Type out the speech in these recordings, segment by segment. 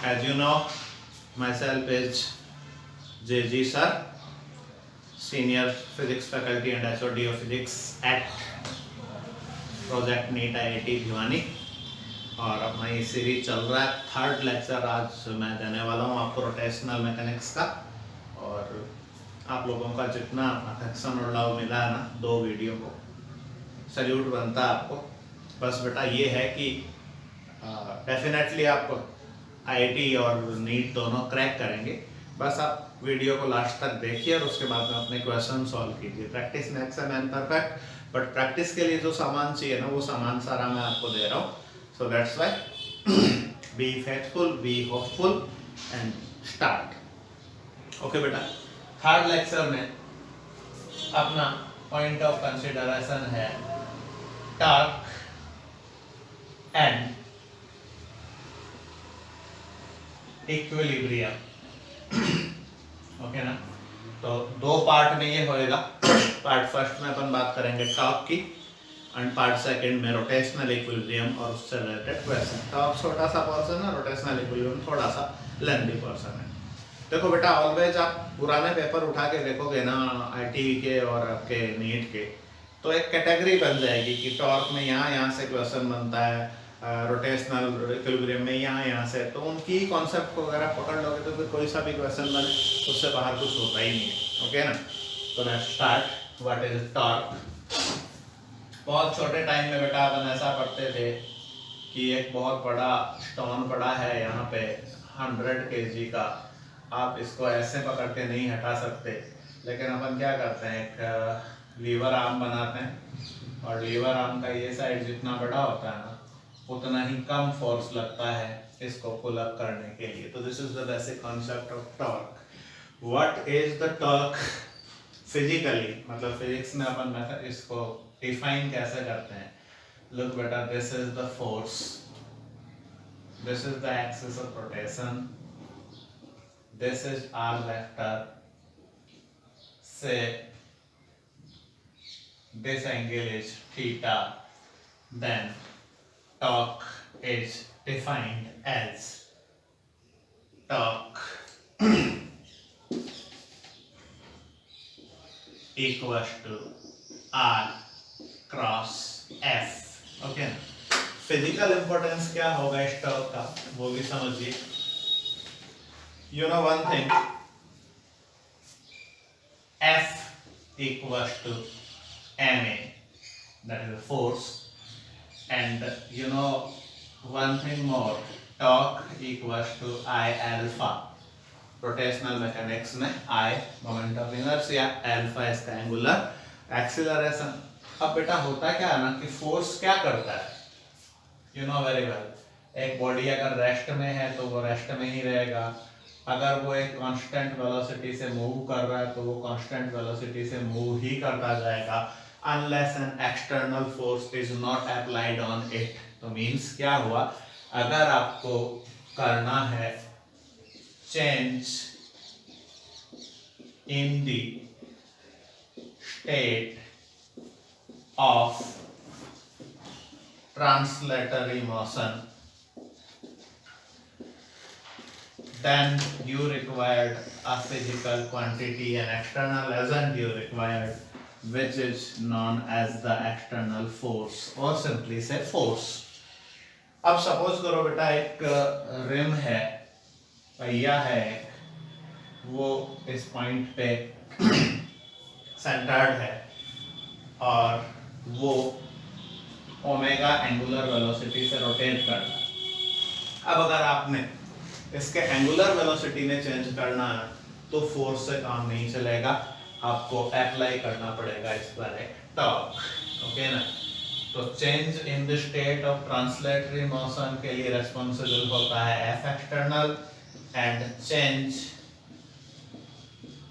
As you know, myself is JG sir, Senior Physics Faculty and HOD of Physics at Project NEET IIT Bhiwani. और अपना ये series चल रहा है, third lecture आज मैं देने वाला हूँ आपको रोटेशनल मैकेनिक्स का। और आप लोगों का जितना अफेक्शन और लव मिला है ना 2 वीडियो को, सैल्यूट बनता है आपको। बस बेटा ये है कि डेफिनेटली आप आईआईटी और नीट दोनों क्रैक करेंगे। बस आप वीडियो को लास्ट तक देखिए और उसके बाद में अपने क्वेश्चन सॉल्व कीजिए। Practice makes a man perfect, but practice के लिए जो सामान चाहिए ना वो सामान सारा मैं आपको दे रहा हूँ। So that's why be faithful, be hopeful and start. Okay बेटा, थर्ड लेक्चर में अपना पॉइंट ऑफ कंसिडरेशन है टॉर्क एंड इक्विलिब्रियम। ओके ना, तो 2 पार्ट में ये होएगा। पार्ट फर्स्ट में अपन बात करेंगे टॉर्क की एंड पार्ट सेकंड में रोटेशनल इक्विलिब्रियम और उससे रिलेटेड क्वेश्चन। टॉर्क छोटा सा पोर्शन है, रोटेशनल इक्विलिब्रियम थोड़ा सा लेंथी पोर्शन है। देखो बेटा, ऑलवेज आप पुराने पेपर उठा के देखोगे ना आईटी के और आपके नीट के, तो एक कैटेगरी बन जाएगी कि टॉर्क में यहाँ से क्वेश्चन बनता है, रोटेशनल इक्विलिब्रियम में यहाँ से। तो उनकी कॉन्सेप्ट को अगर आप पकड़ लोगे तो फिर कोई सा भी क्वेश्चन बने उससे बाहर कुछ होता ही नहीं है। ओके ना, तो let's start. What is torque? बहुत छोटे टाइम में बेटा अपन ऐसा पढ़ते थे कि एक बहुत बड़ा स्टोन पड़ा है यहाँ पे 100 kg का, आप इसको ऐसे पकड़ के नहीं हटा सकते, लेकिन अपन क्या करते हैं, एक लीवर आर्म बनाते हैं और लीवर आर्म का ये साइड जितना बड़ा होता है ना उतना ही कम फोर्स लगता है इसको पुल अप करने के लिए। तो this is the basic concept of torque. What is the torque physically, मतलब फिजिक्स में अपन इसको डिफाइन कैसे करते हैं? लुक बेटा, this is the force, this is the axis of rotation, this is r vector, say this angle is theta, then torque is defined as torque equals to r cross f। Okay, physical importance क्या होगा इस torque का वो भी समझिए। You know one thing, F equals to ma, that is the force, and you know one thing more, torque equals to I alpha। Rotational mechanics में I moment of inertia, alpha इसका angular acceleration. अब बेटा होता क्या है ना कि force क्या करता है, यू नो वेरी वेल, एक बॉडी अगर रेस्ट में है तो वो रेस्ट में ही रहेगा, अगर वो एक कांस्टेंट वेलोसिटी से मूव कर रहा है तो वो कांस्टेंट वेलोसिटी से मूव ही करता जाएगा, unless an external force is not applied on it. तो मींस क्या हुआ, अगर आपको करना है change in the state of translatory motion, then you required a physical quantity, an external agent you required, which is known as the external force or simply say force। अब suppose करो बेटा एक रिम है, पहिया है, वो इस point पे सेंटर्ड है और वो ओमेगा एंगुलर वेलोसिटी से रोटेट करता है। अब अगर आपने इसके एंगुलर वेलोसिटी में चेंज करना है तो फोर्स से काम नहीं चलेगा, आपको अप्लाई करना पड़ेगा इस पर एक टॉर्क। ओके ना, तो change in the state of translatory motion के लिए रेस्पॉन्सिबल होता है F external, and change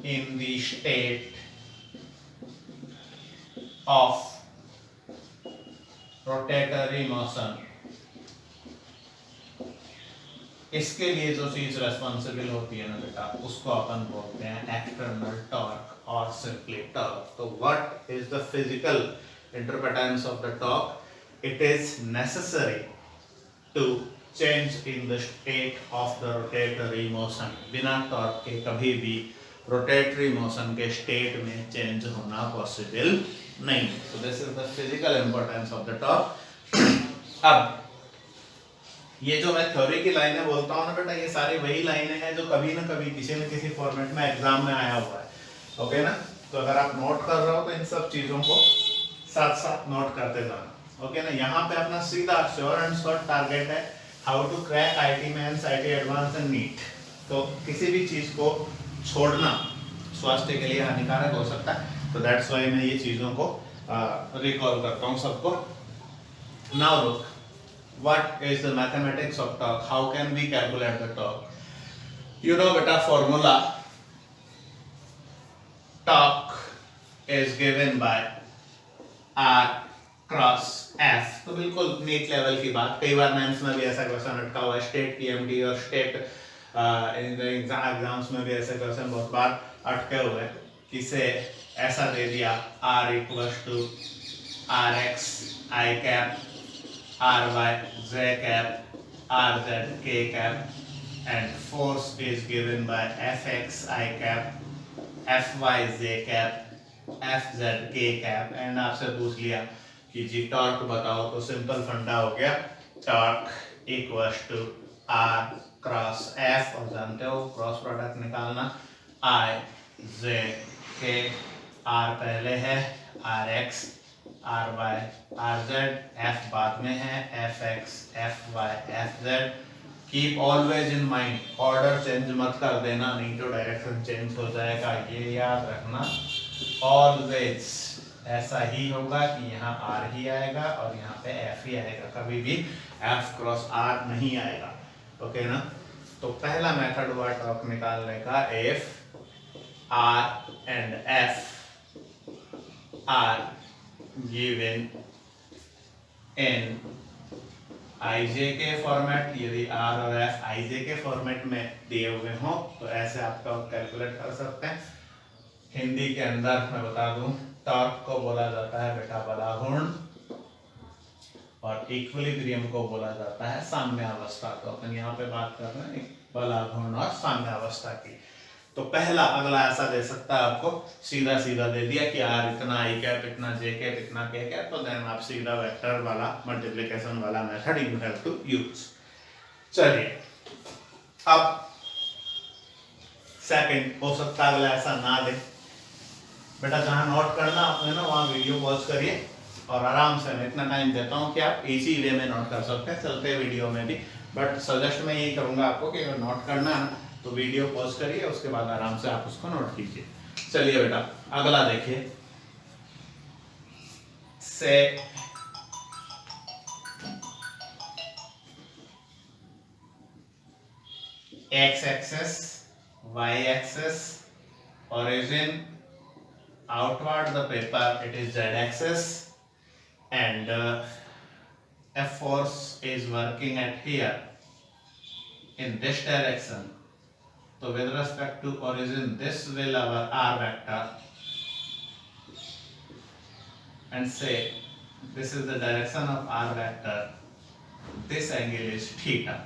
in the state of rotatory motion, इसके लिए जो चीज रेस्पॉन्सिबल होती है ना बेटा उसको अपन बोलते हैं एक्सटर्नल टॉर्क और सिंपली टॉर्क। तो what is the physical interpretance of the torque? It is necessary to change in the state of the rotatory motion, बिना टॉर्क के कभी भी रोटेटरी मोशन के स्टेट में चेंज होना पॉसिबल नहीं। So this is the physical importance of the torque. अब ये जो मैं थ्योरी की लाइनें बोलता हूँ ना बेटा, ये सारी वही लाइनें हैं जो कभी ना कभी किसी न किसी फॉर्मेट में एग्जाम में आया हुआ है। ओके ना, तो अगर आप नोट कर रहे हो तो इन सब चीजों को साथ साथ नोट करते जाना। ओके ना, यहाँ पे अपना सीधा श्योर एंड शॉर्ट टारगेट है how to crack IIT mains, IIT advance and NEET. तो किसी भी चीज को छोड़ना स्वास्थ्य के लिए हानिकारक हो सकता है, तो दैट्स वाई मैं ये चीजों को रिकॉल करता हूँ सबको। Now look, what is the mathematics of torque? How can we calculate the torque? You know beta, formula torque is given by R cross F। तो बिल्कुल नीट लेवल की बात, कई बार मेंस में भी ऐसा क्वेश्चन अटका हुआ है, स्टेट पीएमटी और स्टेट एग्जाम्स में भी ऐसे क्वेश्चन बहुत बार अटके हुए हैं। किसे ऐसा दे दिया R equals to R X I cap, R Y z cap, rz k cap, and force is given by fx I cap, fy z cap, fz k cap, and आपसे पूछ लिया कि जी टॉर्क बताओ, तो सिंपल फंडा हो गया, torque equals to r cross f, और जानते हो क्रॉस प्रोडक्ट निकालना, I z k, r पहले है, rx R Y R Z, F बाद में है, F X F Y F Z. Keep always in mind, order change मत कर देना, नहीं तो डायरेक्शन चेंज हो जाएगा, ये याद रखना। ऑलवेज ऐसा ही होगा कि यहाँ आर ही आएगा और यहाँ पे एफ ही आएगा, कभी भी एफ क्रॉस आर नहीं आएगा। ओके ना, तो पहला मेथड हुआ टॉर्क निकालने का, F R and F R given in IJ के फॉर्मेट, यदि R और F IJ के फॉर्मेट में दिए हुए हों तो ऐसे आपका कैलकुलेट कर सकते हैं। हिंदी के अंदर मैं बता दूं, टॉर्क को बोला जाता है बेटा बलाघूर्ण, और इक्विलिब्रियम को बोला जाता है साम्यावस्था। तो अपन यहाँ पे बात कर रहे हैं बलाघूर्ण और साम्यावस्था की। तो पहला अगला ऐसा दे सकता है आपको, सीधा सीधा दे दिया कि आर इतना आई कैप, इतना जे कैप, इतना के कैप, तो देन आप सीधा वेक्टर वाला मल्टीप्लिकेशन वाला method you have to use. चलिए, अब सेकंड हो सकता है अगला ऐसा ना दे बेटा, जहां नोट करना आपने ना वहां वीडियो पॉज करिए और आराम से, मैं इतना टाइम देता हूं कि आप इजी वे में नोट कर सकते हैं चलते वीडियो में भी, बट सजेस्ट मैं यही करूंगा आपको कि अगर नोट करना है तो वीडियो पॉज करिए, उसके बाद आराम से आप उसको नोट कीजिए। चलिए बेटा, अगला देखिए, से X axis, Y axis, origin outward the paper it is z axis, and a force is working at here in this direction. So with respect to origin, this will our r vector, and say this is the direction of r vector, this angle is theta.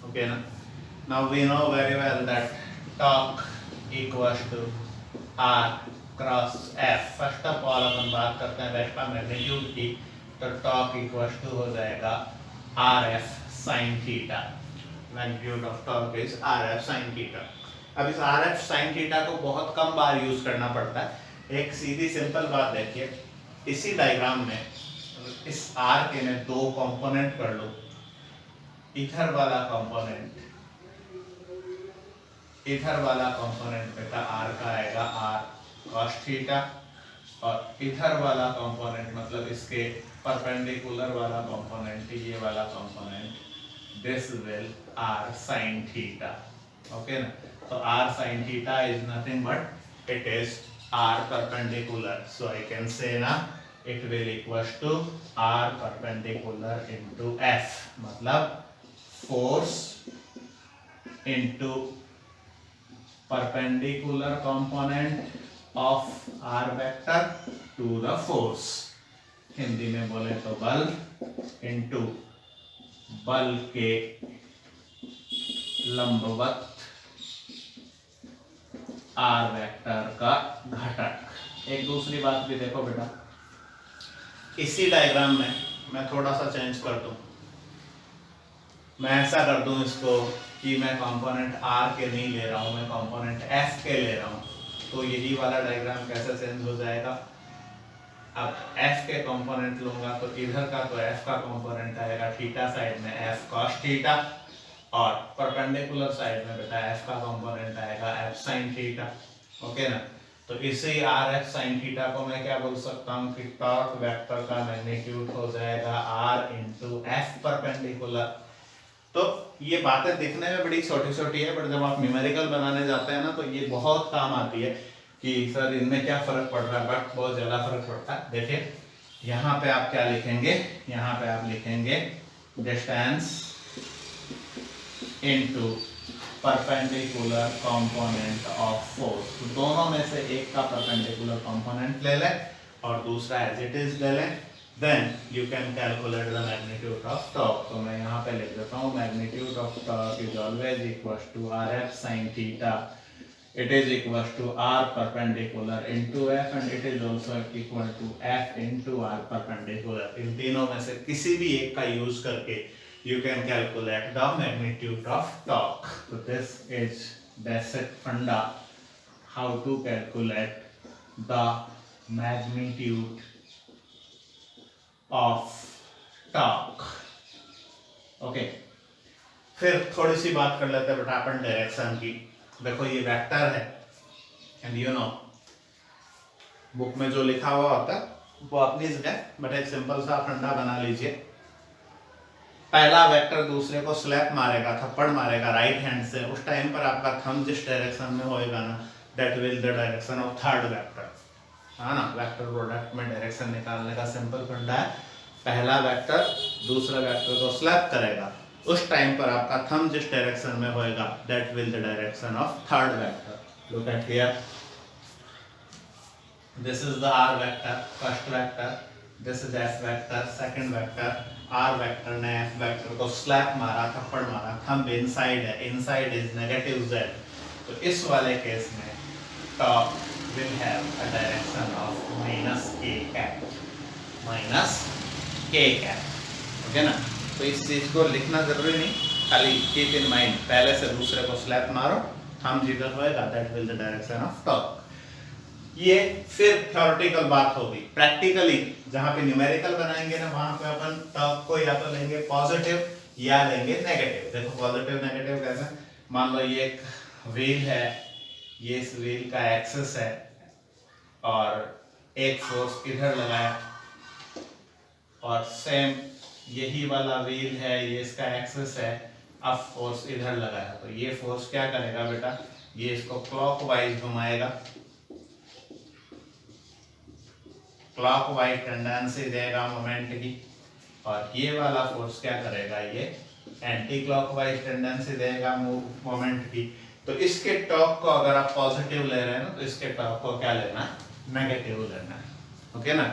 Okay, now we know very well that torque equals to r cross f. First of all अपन बात करते हैं vector magnitude की, तो torque equals to हो जाएगा are F sine theta. Magnitude of torque is are F sine theta. अब इस आर एफ साइन थीटा को बहुत कम बार यूज करना पड़ता है। एक सीधी सिंपल बात देखिए, इसी डायग्राम में इस आर के मैं दो कंपोनेंट कर लो, इधर वाला कंपोनेंट, इधर वाला कंपोनेंट बेटा आर का आएगा आर कॉस थीटा, और इधर वाला कंपोनेंट मतलब इसके परपेंडिकुलर वाला कंपोनेंट, ये वाला component, this will R sine theta. Okay ना, तो R sine theta is nothing but it is R perpendicular, so I can से ना it will equals to r perpendicular into f, मतलब force into perpendicular component of r vector to the force, Hindi में बोले तो बल into बल के लंबवत आर वेक्टर का घटक। एक दूसरी बात भी देखो बेटा, इसी डायग्राम में मैं थोड़ा सा चेंज कर दूं, मैं ऐसा कर दूं इसको कि मैं कंपोनेंट आर के नहीं ले रहा हूं, मैं कंपोनेंट एफ के ले रहा हूं, तो यही वाला डायग्राम कैसे चेंज हो जाएगा। अब एफ के कंपोनेंट लूंगा तो इधर का तो एफ का कंपोनेंट आएगा थीटा साइड में एफ कॉस थीटा, और परपेंडिकुलर साइड में बेटा एफ का कंपोनेंट आएगा एफ साइन थीटा। ओके ना, तो इसे आर एफ साइन थीटा को मैं क्या बोल सकता हूँ कि टॉर्क वेक्टर का मैग्नीट्यूड हो जाएगा आर इंटू एफ परपेंडिकुलर। तो ये बातें दिखने में बड़ी छोटी छोटी है, बट जब आप न्यूमेरिकल बनाने जाते हैं ना तो ये बहुत काम आती है कि सर इनमें क्या फर्क पड़ रहा है, बट बहुत ज्यादा फर्क पड़ता है। देखिए यहाँ पे आप क्या लिखेंगे, यहाँ पे आप लिखेंगे distance into perpendicular component of force. तो दोनों में से एक का परपेंडिकुलर कंपोनेंट ले लें और दूसरा एज इट इज ले लें, then you can calculate the magnitude of torque. तो मैं यहाँ पे लिख देता हूँ magnitude of torque is always equal to R F sine theta, it is equal to r perpendicular into f and it is also equal to f into r perpendicular। इन तीनों में से किसी भी एक का यूज करके you can calculate the magnitude of torque। So this is basic funda how to calculate the magnitude of torque। okay, फिर थोड़ी सी बात कर लेते हैं बेटा अपन डायरेक्शन की। देखो ये वेक्टर है एंड यू नो बुक में जो लिखा हुआ होता है वो अपनी जगह, बट एक सिंपल सा फंडा बना लीजिए। पहला वेक्टर दूसरे को स्लैप मारेगा, थप्पड़ मारेगा राइट हैंड से, उस टाइम पर आपका थंब जिस डायरेक्शन में होएगा ना that will the direction of third vector. हाँ ना, वेक्टर प्रोडक्ट में डायरेक्शन निकालने का सिंपल फंडा है, पहला वेक्टर दूसरा वेक्टर को स्लैप करेगा, उस टाइम पर आपका थंब जिस डायरेक्शन में होएगा that will the direction of third vector. Look at here, this is the R vector first vector, this is S vector second vector. R vector ने एफ वेक्टर को slap मारा, थप्पड़ मारा, थंब इनसाइड है, inside is negative Z, तो इस वाले case में torque will have a direction of minus K cap, minus K cap. Okay ना, तो इस चीज को लिखना जरूरी नहीं, खाली कीप इन माइंड, पहले से दूसरे को स्लैप मारो, थंब जिधर होएगा that will the direction of torque. ये फिर थ्योरेटिकल बात होगी। प्रैक्टिकली जहां पे न्यूमेरिकल बनाएंगे ना वहां पे अपन टॉर्क को या तो लेंगे पॉजिटिव या लेंगे नेगेटिव। देखो पॉजिटिव नेगेटिव कैसे, मान लो ये एक व्हील है, ये इस व्हील का एक्सिस है और एक फोर्स इधर लगाया, और सेम यही वाला व्हील है, ये इसका एक्सिस है, अब फोर्स इधर लगाया, तो ये फोर्स क्या करेगा बेटा, ये इसको क्लॉकवाइज घुमाएगा, क्लॉकवाइज टेंडेंसी देगा मोमेंट की, और ये वाला फोर्स क्या करेगा, ये एंटी क्लॉकवाइज टेंडेंसी देगा मोमेंट की। तो इसके टॉर्क को अगर आप पॉजिटिव ले रहे हैं ना तो इसके टॉर्क को क्या लेना है, नेगेटिव लेना है। ओके ना,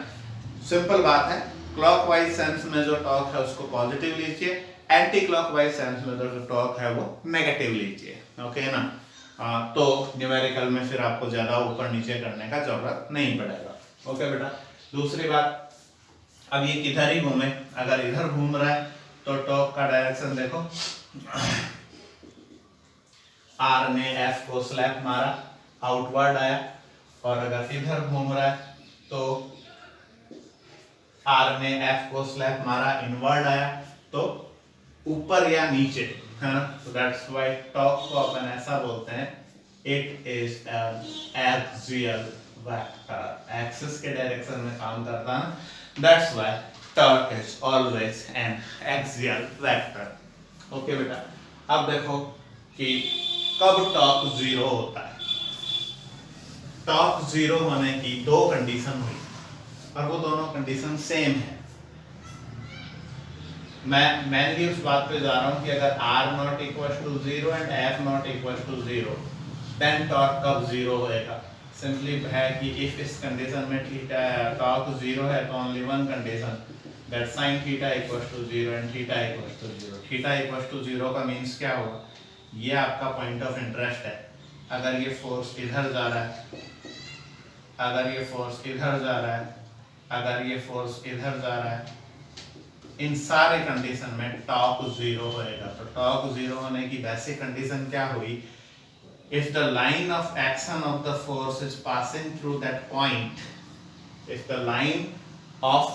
सिंपल बात है। क्लॉकवाइज सेंस में जो टॉर्क है उसको पॉजिटिव लीजिए, एंटी क्लॉकवाइज सेंस में जो टॉर्क है वो नेगेटिव लीजिए। ओके ना, तो न्यूमेरिकल में फिर आपको ज्यादा ऊपर नीचे करने का जरूरत नहीं पड़ेगा। ओके बेटा, दूसरी बात, अब ये किधर ही घूमे, अगर इधर घूम रहा है तो टॉर्क का डायरेक्शन देखो, आर ने एफ को स्लैप मारा, आउटवर्ड आया, और अगर इधर घूम रहा है तो आर ने एफ को स्लैप मारा, इनवर्ड आया, तो ऊपर या नीचे, है ना। तो दैट्स व्हाई टॉर्क को अपन ऐसा बोलते हैं, it is an axial vector, axis के डायरेक्शन में काम करता है, that's why torque is always an axial vector. Okay बेटा, अब देखो कि कब टॉर्क जीरो होता है। टॉर्क जीरो होने की दो कंडीशन हुई और वो दोनों कंडीशन सेम है। मैं मेनली उस बात पे जा रहा हूं कि अगर r not equal to 0 and f not equal to 0 then torque कब जीरो होएगा। सिंपली है कि इफ इस कंडीशन में थीटा टॉर्क जीरो है तो only one condition, that sine theta equals to 0 and theta equals to 0। Theta equals to 0 का means क्या होगा, ये आपका पॉइंट ऑफ इंटरेस्ट है। अगर ये फोर्स इधर जा रहा है, अगर ये फोर्स इधर जा रहा है, अगर ये फोर्स इधर जा रहा है, इन सारे कंडीशन में टॉर्क 0 होएगा। तो टॉर्क 0 होने की बेसिक कंडीशन क्या हुई, if the line of action of the force is passing through that point, if the line of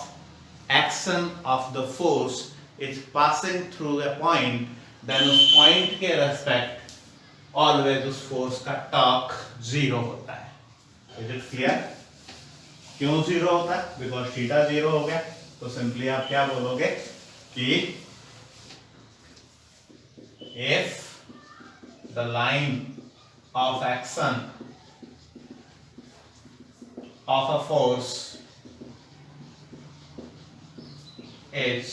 action of the force is passing through a point, then उस point के respect always उस force का torque 0 होता है। Is it clear? क्यों 0 होता है? Because theta 0 हो गया। तो सिंपली आप क्या बोलोगे कि if the line of action of a force is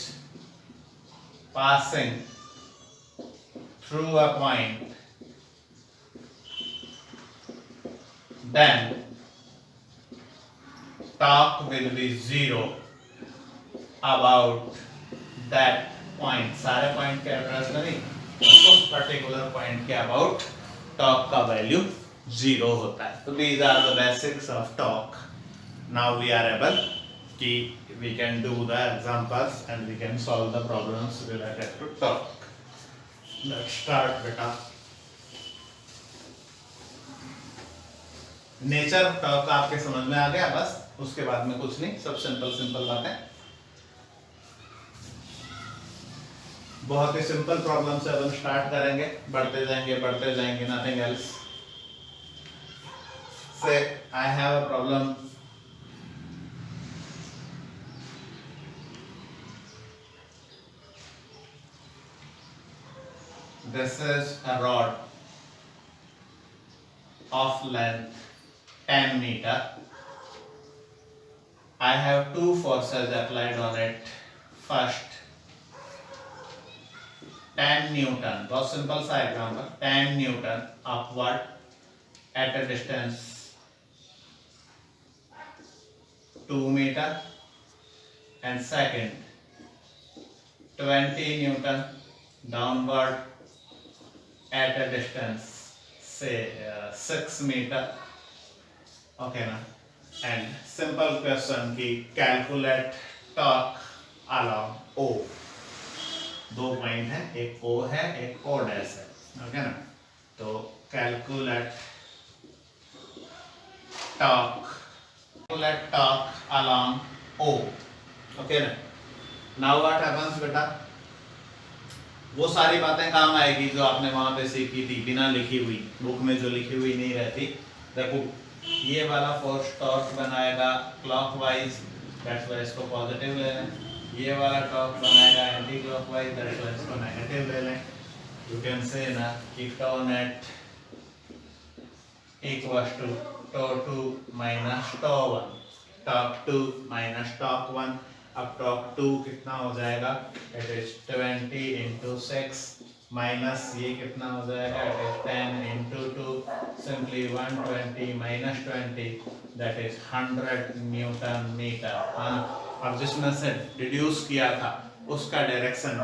passing through a point, then torque will be 0 about that point। सारे पॉइंट के एड्रेस में नहीं, उस पर्टिकुलर पॉइंट के अबाउट टॉर्क का वैल्यू 0 होता है। तो these are the basics of torque। Now we are able कि we can do the examples and we can solve the problems related to torque। Let's start बेटा। Nature torque आपके समझ में आ गया, बस उसके बाद में कुछ नहीं, सब सिंपल बातें। बहुत ही सिंपल प्रॉब्लम से हम स्टार्ट करेंगे, बढ़ते जाएंगे, नथिंग एल्स। से I have a problem, this is a rod of length 10 meter। I have two forces applied on it। First 10 Newton, बहुत सिंपल सा example, 10 Newton upward at a distance 2 meter, and second 20 Newton downward at a distance say 6 meter। Okay ना। And simple question की calculate torque along ओ। दो point है, एक ओ है, एक O dash है। ओके ना। तो कैलकुलेट टॉर्क अलोंग ओ। ओके ना। नाउ व्हाट हैपेंस बेटा, वो सारी बातें काम आएगी जो आपने वहां पे सीखी थी, बिना लिखी हुई, बुक में जो लिखी हुई नहीं रहती। देखो ये वाला फोर्स टॉर्क बनाएगा क्लॉकवाइज, दैट्स वाई इसको पॉजिटिव ले लें। ये वाला टॉर्क बनाएगा एंटी क्लॉकवाइज, दैट्स वाई इसको नेगेटिव ले लें। यू कैन से ना कि tau net equals to tau 2 minus tau 1, torque 2 minus torque 1। अब टॉर्क 2 कितना हो जाएगा, इट इज 20 into 6 माइनस ये कितना हो जाएगा, it is 10 into 2, simply 120 minus 20, that is 100 newton metre. हाँ, अब जिसमें से डिड्यूस किया था उसका डायरेक्शन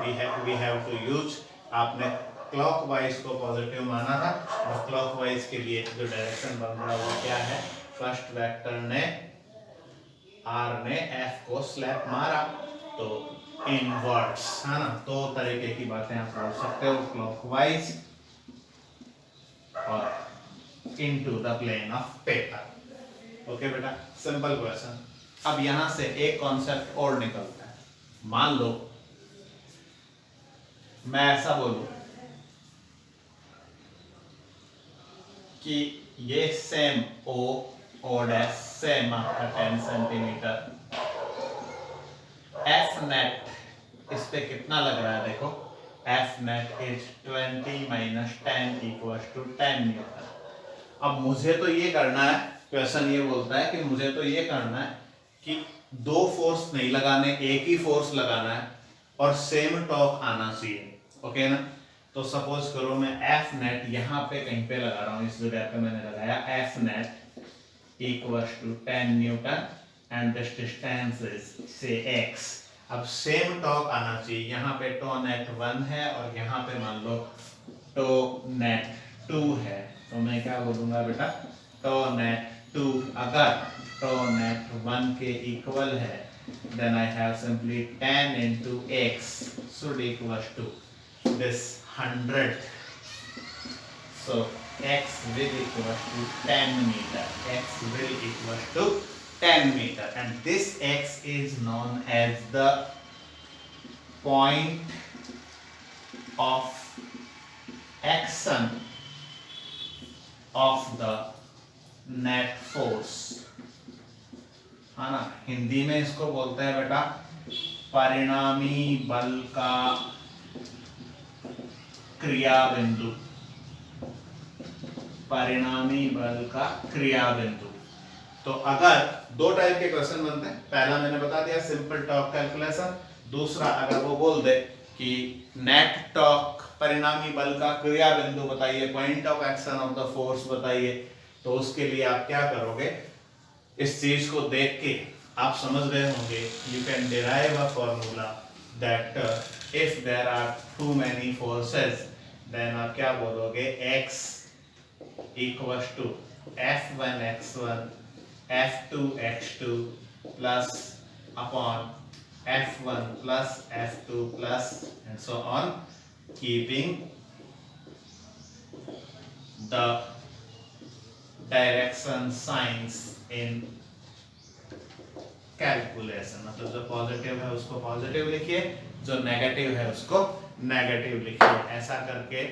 वी हैव टू यूज। आपने क्लॉकवाइज को पॉजिटिव माना था, और क्लॉकवाइज के लिए जो डायरेक्शन बन रहा है वो क्या है, फर्स्ट वेक्टर ने आर ने एफ को स्लैप मारा, तो इनवर्ट्स है ना। दो तरीके की बातें आप बोल सकते हो, क्लॉकवाइज और into the plane of paper. Okay बेटा, सिंपल क्वेश्चन। अब यहां से एक कॉन्सेप्ट और निकलता है। मान लो मैं ऐसा बोलूं कि ये सेम ओ डैश सेम आपका 10 सेंटीमीटर, एफ नेट इस पे कितना लग रहा है, देखो F net is 20 minus 10 equals to 10 newton. अब मुझे तो ये करना है, क्वेश्चन ये बोलता है कि मुझे तो ये करना है कि दो फोर्स नहीं लगाने, एक ही फोर्स लगाना है और सेम टॉर्क आना चाहिए। ओके ना। तो सपोज करो मैं एफ नेट यहाँ पे कहीं पे लगा रहा हूँ, इस जगह पे मैंने लगाया F net equals to 10 newton and this distance is से x। अब सेम टॉक आना चाहिए, यहाँ पे टो नेट 1 है और यहाँ पे मान लो टो नेट 2 है, तो मैं क्या बोलूंगा बेटा, टो नेट 2 अगर टो नेट 1 के इक्वल है, then I have simply 10 into x should equals to this 100. So x will equals to 10 meter. X will equals to 10 meter, and this x is known as the point of action of the net force, है ना। हिंदी में इसको बोलते हैं बेटा परिणामी बल का क्रिया बिंदु, परिणामी बल का क्रिया बिंदु। तो अगर दो टाइप के क्वेश्चन बनते हैं, पहला मैंने बता दिया सिंपल टॉर्क कैलकुलेशन, दूसरा अगर वो बोल दे कि नेट टॉर्क परिणामी बल का क्रिया बिंदु बताइए, point of action of the force बताइए, तो उसके लिए आप क्या करोगे, इस चीज को देख के आप समझ गए होंगे, you can derive a formula that if there are too many forces then आप क्या बोलोगे, x equals to f1 x1 f2 x2 plus upon f1 plus f2 plus and so on, keeping the direction signs in calculation. मतलब जो positive है उसको positive लिखिए, जो negative है उसको नेगेटिव लिखिए। ऐसा करके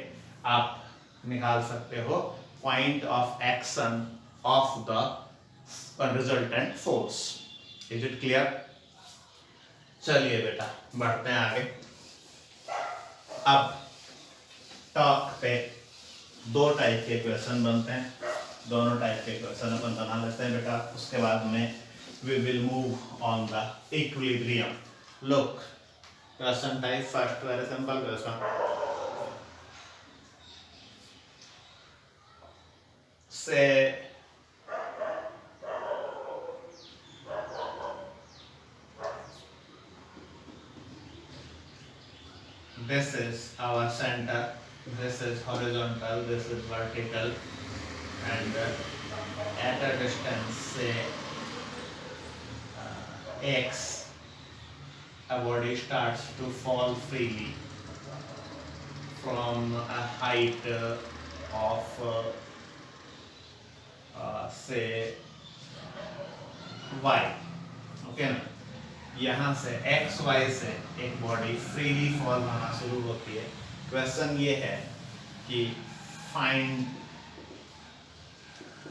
आप निकाल सकते हो point of action of the resultant force. Is it clear? चलिए बेटा बढ़ते हैं आगे। अब टॉक पे दो टाइप के क्वेश्चन बनते हैं, दोनों टाइप के क्वेश्चन अपन बना लेते हैं बेटा, उसके बाद में we will move on the equilibrium. Look, question type first, very simple question. Say this is our center, this is horizontal, this is vertical, and at a distance say x, a body starts to fall freely from a height of say y, okay ना। यहाँ से x Y से एक body freely fall होना शुरू होती है। Question ये है कि find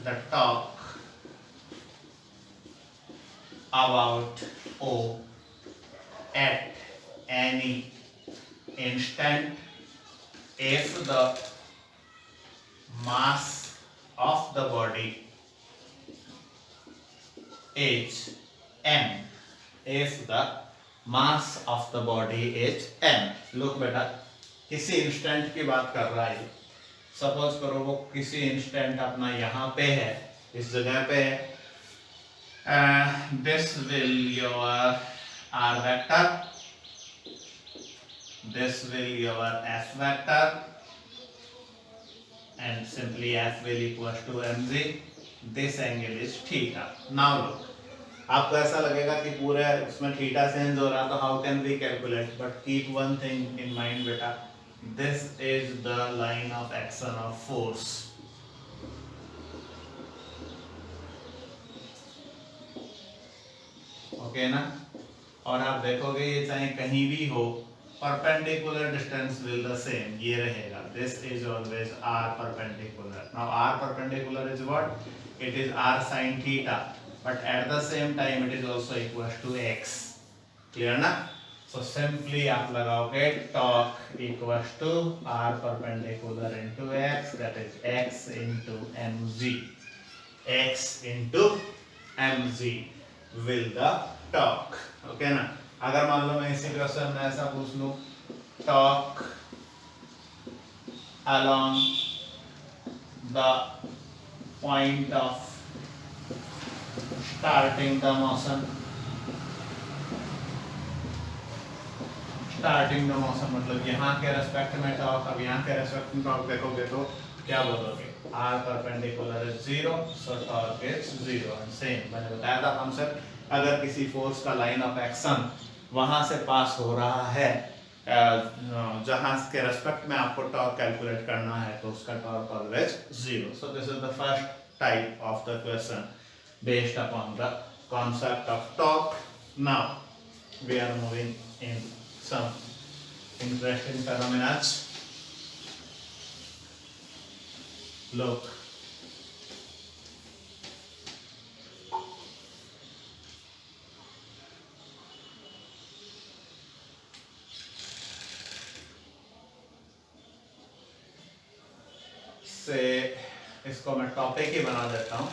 the torque about O at any instant if the mass of the body is m, if the mass of the body is m। लोग बेटा किसी इंस्टेंट की बात कर रहा है, सपोज करो वो किसी इंस्टेंट अपना यहाँ पे है, इस जगह पे है, this will your r vector, this will your f vector, and simply f will equals to mg, this angle is theta। now look, आपको ऐसा लगेगा कि पूरे उसमें थीटा चेंज हो रहा, तो how can we calculate, but keep one thing in mind बेटा, this is the line of action of force. Okay ना। और आप देखोगे ये चाहे कहीं भी हो, perpendicular distance will the same, ये रहेगा, this is always r perpendicular. Now r perpendicular is what, it is r sine theta, but at the same time it is also equals to x. Clear ना। So simply आप लगाओगे torque equals to R perpendicular into X, that is X into mg, x into mg will the torque। Okay ना। अगर मान लो मैं इसी question में ऐसा पूछ लूं, torque along the point of starting the motion, starting the motion मतलब यहाँ के रेस्पेक्ट में टॉर्क, अब यहाँ के रेस्पेक्ट में टॉर्क देखोगे तो क्या बोलोगे, r perpendicular is 0 so torque is 0। And same मैंने बताया था कॉन्सेप्ट, अगर किसी फोर्स का लाइन ऑफ एक्शन वहां से पास हो रहा है जहां के रेस्पेक्ट में आपको टॉर्क कैलकुलेट करना है तो उसका torque always 0। So this is the first type of the question based upon the concept of torque. Now we are moving in some interesting phenomena. Look, से इसको मैं टॉपिक ही बना देता हूं,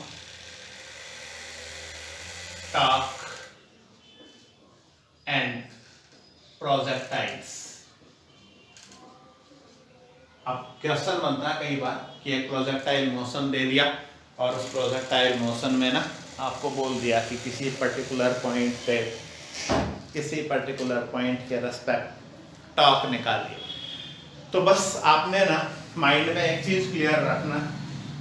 टॉर्क एंड प्रोजेक्टाइल्स। अब क्वेश्चन बनता है कई बार कि एक प्रोजेक्टाइल मोशन दे दिया और उस प्रोजेक्टाइल मोशन में ना आपको बोल दिया कि किसी पर्टिकुलर पॉइंट पे, किसी पर्टिकुलर पॉइंट के रेस्पेक्ट टॉर्क निकालिए। तो बस आपने ना माइंड में एक चीज क्लियर रखना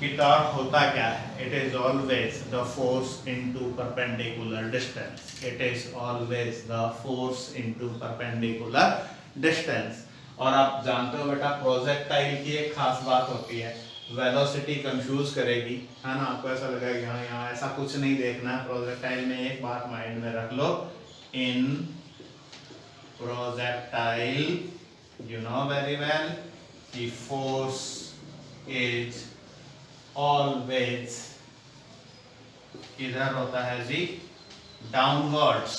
कि टॉर्क होता क्या है। It is always the force into perpendicular distance. It is always the force into perpendicular distance. और आप जानते हो बेटा प्रोजेक्टाइल की एक खास बात होती है, वेलोसिटी कंफ्यूज करेगी, है ना। आपको ऐसा लगेगा यहाँ यहाँ ऐसा कुछ नहीं देखना है। प्रोजेक्टाइल में एक बात माइंड में रख लो, in projectile you know very well the force is always इधर होता है जी डाउनवर्ड्स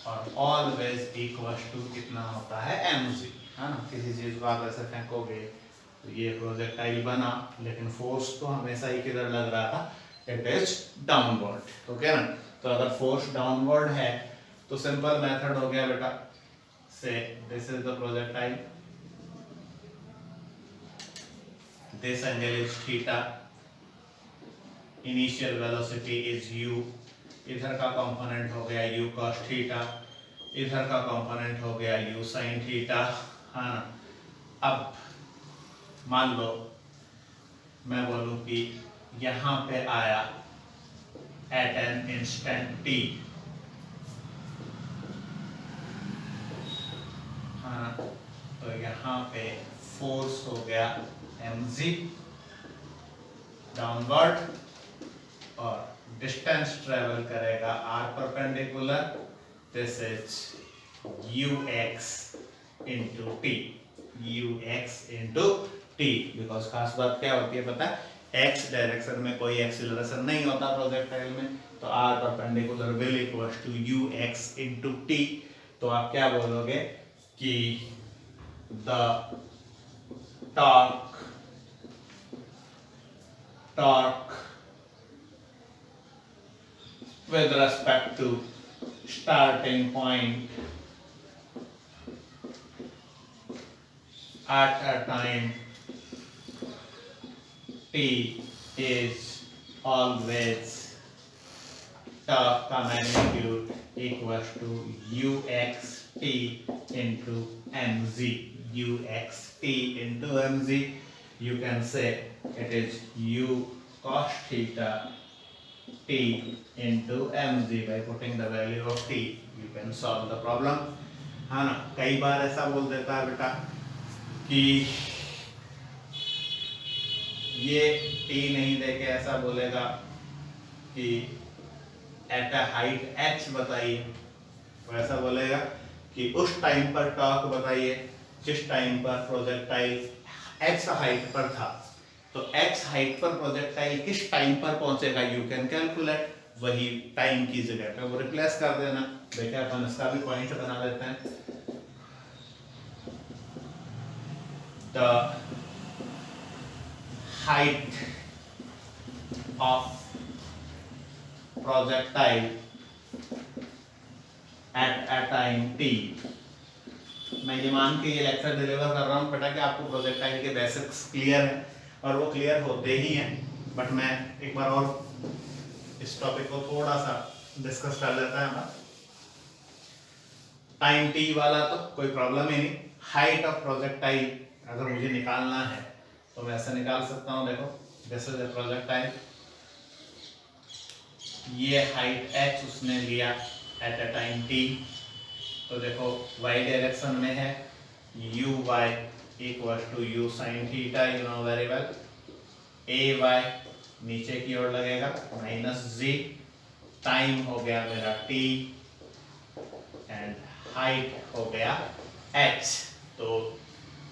और ऑलवेज इक्वल टू कितना होता है mg, है ना। किसी चीज को आप ऐसे फेंकोगे तो ये प्रोजेक्टाइल बना, लेकिन फोर्स तो हमेशा ही किधर लग रहा था, इट इज डाउनवर्ड। ओके ना। तो अगर फोर्स डाउनवर्ड है तो सिंपल मेथड हो गया बेटा, से this is the projectile, this angle is theta, initial velocity is u, इधर का कंपोनेंट हो गया u cos थीटा, इधर का कंपोनेंट हो गया u sin थीटा, हाँ ना। अब मान लो मैं बोलूं कि यहाँ पे आया at an instant t, हाँ ना, तो यहाँ पे फोर्स हो गया mg डाउनवर्ड और डिस्टेंस ट्रेवल करेगा r perpendicular, this is ux into T, ux into T. Because खास बात क्या होती है पता है, x डायरेक्शन में कोई एक्सीलरेशन नहीं होता प्रोजेक्टाइल में, तो r perpendicular will equal to ux into T. तो आप क्या बोलोगे कि the torque with respect to starting point at a time t is always torque का magnitude equals to uxt into mg, uxt into mg. You can say it is u cos theta t into mg. By putting the value of t you can solve the problem, है ना। कई बार ऐसा बोल देता है बेटा कि ये t नहीं देके ऐसा बोलेगा कि एट अ हाइट h बताइए, वैसा बोलेगा कि उस टाइम पर टॉर्क बताइए जिस टाइम पर प्रोजेक्टाइल x हाइट पर था। तो x हाइट पर प्रोजेक्टाइल किस टाइम पर पहुंचेगा यू कैन कैलकुलेट, वही टाइम की जगह पे वो रिप्लेस कर देना। देखिए अपन इसका भी पॉइंट बना लेते हैं। The height of projectile at a time t, मैं ये मान के ये लेक्चर डिलीवर कर रहा हूँ बेटा कि आपको प्रोजेक्टाइल के बेसिक्स क्लियर है और वो क्लियर होते ही हैं, बट मैं एक बार और इस टॉपिक को थोड़ा सा डिस्कस कर लेता है। टाइम टी वाला तो कोई प्रॉब्लम ही नहीं। हाइट ऑफ प्रोजेक्टाइल अगर मुझे निकालना है तो मैं ऐसे निकाल सकता हूँ, देखो दिस इज अ प्रोजेक्टाइल, ये हाइट h उसने लिया एट अ टाइम t, तो देखो y डायरेक्शन में है, u y equal to u sine theta, you know very well. a y नीचे की ओर लगेगा माइनस z, टाइम हो गया मेरा t एंड हाइट हो गया h। तो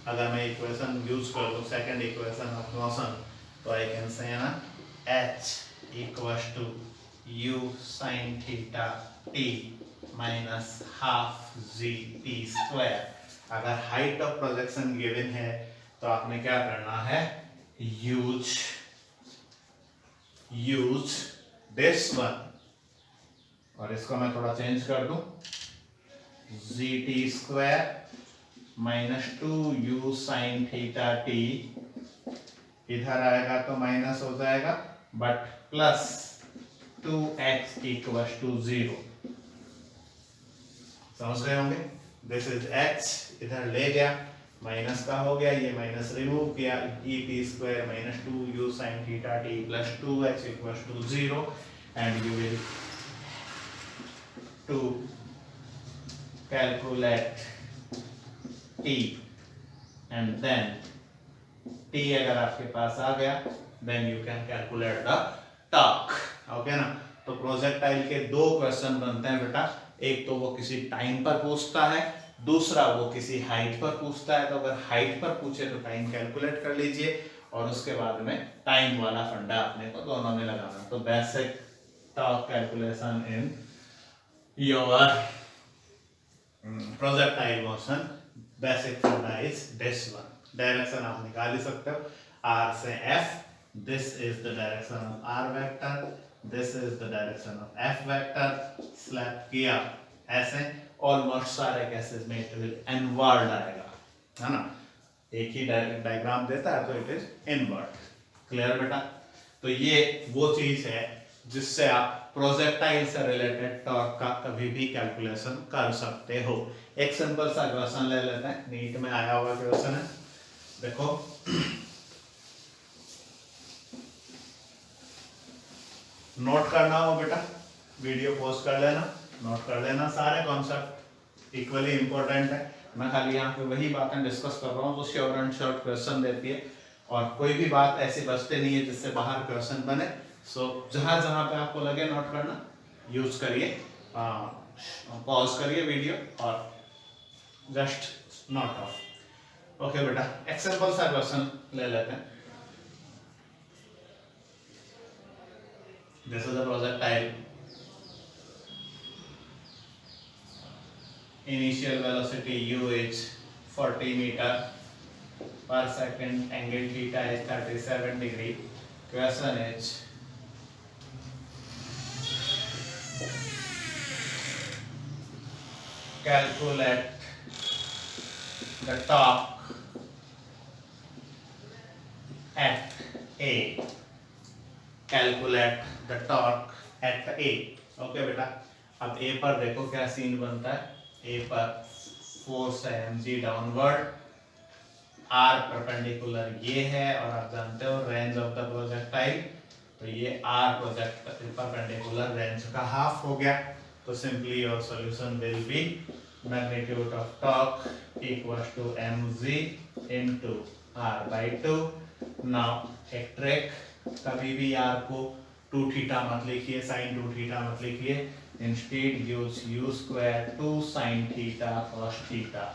अगर मैं इक्वेशन यूज कर लूँ सेकंड इक्वेशन ऑफ मोशन, तो आई कैन से ना h equal to u sin theta t minus half G T square. अगर हाइट ऑफ प्रोजेक्शन गिवन है तो आपने क्या करना है, यूज दिस वन, और इसको मैं थोड़ा चेंज कर दूं, जी T square minus two u sine theta T, इधर आएगा तो माइनस हो जाएगा, but plus 2x equal to 0। समझ गए होंगे, दिस इज x, इधर ले गया माइनस का हो गया, ये माइनस रिमूव किया, E T square minus two u sine theta T plus 2x equal to 0, and you will to calculate t, and then t अगर आपके पास आ गया then you can calculate the torque. Okay ना। तो projectile के दो क्वेश्चन बनते हैं बेटा, एक तो वो किसी टाइम पर पूछता है, दूसरा वो किसी हाइट पर पूछता है। तो अगर हाइट पर पूछे तो टाइम कैलकुलेट कर लीजिए, और उसके बाद में टाइम वाला फंडा अपने को दोनों में लगाना। तो basic torque calculation in your projectile motion, basic फंडा इज दिस वन। डायरेक्शन आप निकाल ही सकते हो, r से f, this is the direction of r vector, this is the direction of f vector, slap किया ऐसे, ऑलमोस्ट सारे केसेस में इट विल इनवर्ड आएगा, है ना। एक ही डायग्राम देता है तो इट इज इनवर्ड। क्लियर बेटा। तो ये वो चीज है जिससे आप प्रोजेक्टाइल से रिलेटेड टॉर्क का कभी भी कैलकुलेशन कर सकते हो। एक सिंपल सा क्वेश्चन ले लेते हैं, नीट में आया हुआ क्वेश्चन है, देखो नोट करना हो बेटा, वीडियो पॉज कर लेना, नोट कर लेना, सारे कॉन्सेप्ट इक्वली इंपॉर्टेंट है। मैं खाली यहाँ पे वही बातें डिस्कस कर रहा हूँ जो श्योर एंड शॉर्ट क्वेश्चन देती है, और कोई भी बात ऐसी बचते नहीं है जिससे बाहर क्वेश्चन बने। सो जहां जहां पे आपको लगे नोट करना, यूज करिए, पॉज करिए वीडियो और जस्ट नोट ऑफ। ओके बेटा, एक सिंपल सा क्वेश्चन ले लेते हैं। This is a projectile. Initial velocity u is 40 meter per second. Angle theta is 37 degree. Question is calculate the torque at A. Calculate the torque at A. Okay बेटा, अब A पर देखो क्या scene बनता है। A पर force है mg downward, R perpendicular ये है, और आप जानते हो रेंज ऑफ द प्रोजेक्टाइल, तो ये R परपेंडिकुलर रेंज का हाफ हो गया। तो simply your solution will be magnitude of torque equals to mg into r by 2। Now एक ट्रिक, कभी भी r को 2 थीटा मत लिखिए, sin 2 थीटा मत लिखिए, instead use u square 2 sin theta cos theta